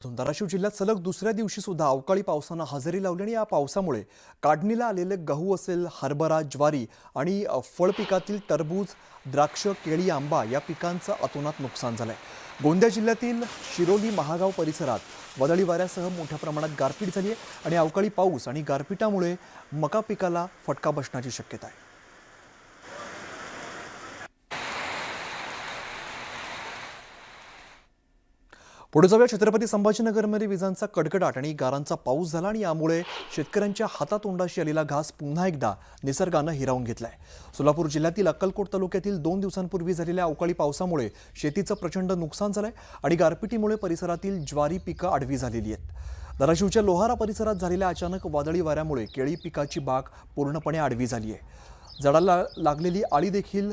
धाराशिव जिल्ह्यात सलग दुसऱ्या दिवशी सुद्धा अवकाळी पावसानं हजेरी लावली आणि या पावसामुळे काढणीला आलेले गहू असेल, हरभरा, ज्वारी आणि फळ पिकातील टरबूज, द्राक्ष, केळी, आंबा या पिकांचं अतोनात नुकसान झालंय। गोंदिया जिल्ह्यातील शिरोली महागाव परिसरात वादळी वाऱ्यासह मोठ्या प्रमाणात गारपीट झाली आहे आणि अवकाळी पाऊस आणि गारपिटामुळे मका पिकाला फटका बसण्याची शक्यता आहे। पुढे जाऊया छत्रपती संभाजीनगरमध्ये विजांचा कडकडाट आणि गारांचा पाऊस झाला आणि यामुळे शेतकऱ्यांच्या हातातोंडाशी आलेला घास पुन्हा एकदा निसर्गानं हिरावून घेतलाय। सोलापूर जिल्ह्यातील अक्कलकोट तालुक्यातील 2 दिवसांपूर्वी झालेल्या अवकाळी पावसामुळे शेतीचं प्रचंड नुकसान झालंय आणि गारपिटीमुळे परिसरातील ज्वारी पिकं आडवी झालेली आहेत। धाराशिवच्या लोहारा परिसरात झालेल्या अचानक वादळी वाऱ्यामुळे केळी पिकाची बाग पूर्णपणे आडवी झाली आहे। झाडाला लागलेली आळी देखील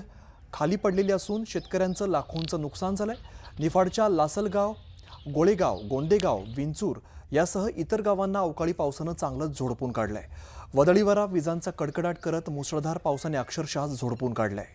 खाली पडलेली असून शेतकऱ्यांचं लाखोंचं नुकसान झालंय। निफाडच्या लासलगाव, गोळेगाव, गोंदेगाव, विंचूर यासह इतर गावांना अवकाळी पावसानं चांगलंच झोडपून काढलंय। वादळी वारा, विजांचा कडकडाट करत मुसळधार पावसाने अक्षरशः झोडपून काढलंय।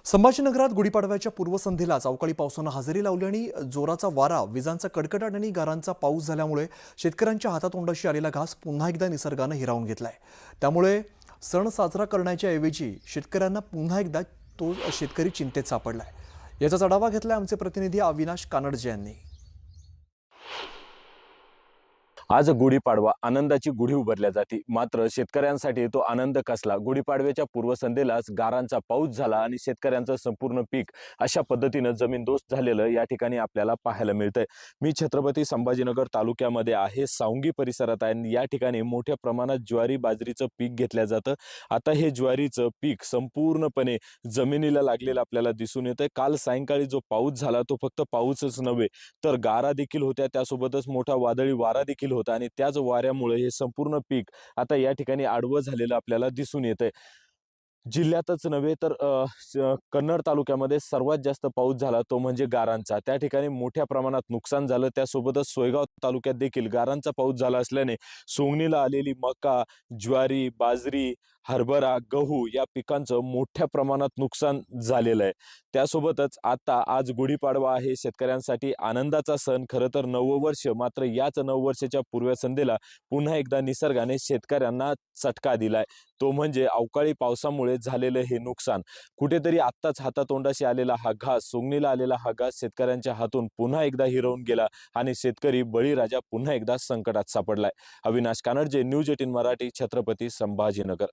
संभाजीनगरात गुढीपाडव्याच्या पूर्वसंध्येलाच अवकाळी पावसानं हजेरी लावली आणि जोराचा वारा, विजांचा कडकडाट आणि गारांचा पाऊस झाल्यामुळे शेतकऱ्यांच्या हातातोंडाशी आलेला घास पुन्हा एकदा निसर्गानं हिरावून घेतलाय। त्यामुळे सण साजरा करण्याच्या ऐवजी शेतकऱ्यांना पुन्हा एकदा तो शेतकरी चिंतेत सापडलाय। याचा आढावा घेतलाय आमचे प्रतिनिधी अविनाश कानडजे यांनी। आज गुढीपाडवा, आनंदाची गुढी उभारल्या जाते। मात्र शेतकऱ्यांसाठी तो आनंद कसला? गुढीपाडव्याच्या पूर्वसंध्येलाच गारांचा पाऊस झाला आणि शेतकऱ्यांचं संपूर्ण पीक अशा पद्धतीनं जमीनदोस्त झालेलं या ठिकाणी आपल्याला पाहायला मिळतंय। मी छत्रपती संभाजीनगर तालुक्यामध्ये आहे, सावंगी परिसरात आहे। या ठिकाणी मोठ्या प्रमाणात ज्वारी, बाजरीचं पीक घेतलं जातं। आता हे ज्वारीचं पीक संपूर्णपणे जमिनीला लागलेलं आपल्याला दिसून येतंय। काल सायंकाळी जो पाऊस झाला तो फक्त पाऊसच नव्हे तर गारा देखील होत्या, त्यासोबतच मोठा वादळी वारा देखील होता आणि त्याच वाऱ्यामुळे हे संपूर्ण पीक आता या ठिकाणी आडवं झालेलं आपल्याला दिसून येतंय। जिल्ह्यातच नव्हे तर कन्नड तालुक्यामध्ये सर्वात जास्त पाऊस झाला तो म्हणजे गारांचा। त्या ठिकाणी मोठ्या प्रमाणात नुकसान झालं। त्यासोबतच सोयगाव तालुक्यात देखील गारांचा पाऊस झाला असल्याने सोंगणीला आलेली मका, ज्वारी, बाजरी, हरभरा, गहू या पिकांचं मोठ्या प्रमाणात नुकसान झालेलं आहे। त्यासोबतच आता आज गुढीपाडवा आहे, शेतकऱ्यांसाठी आनंदाचा सण, खरं तर नवं वर्ष। मात्र याच नववर्षाच्या पूर्वसंध्येला पुन्हा एकदा निसर्गाने शेतकऱ्यांना चटका दिलाय, तो म्हणजे अवकाळी पावसामुळे झालेलं हे नुकसान। कुठेतरी आत्ताच हातातोंडाशी आलेला हा घास, सोंगणीला आलेला हा घास शेतकऱ्यांच्या हातून पुन्हा एकदा हिरावून गेला आणि शेतकरी बळीराजा पुन्हा एकदा संकटात सापडलाय। अविनाश कानडजे, न्यूज 18 मराठी, छत्रपती संभाजीनगर।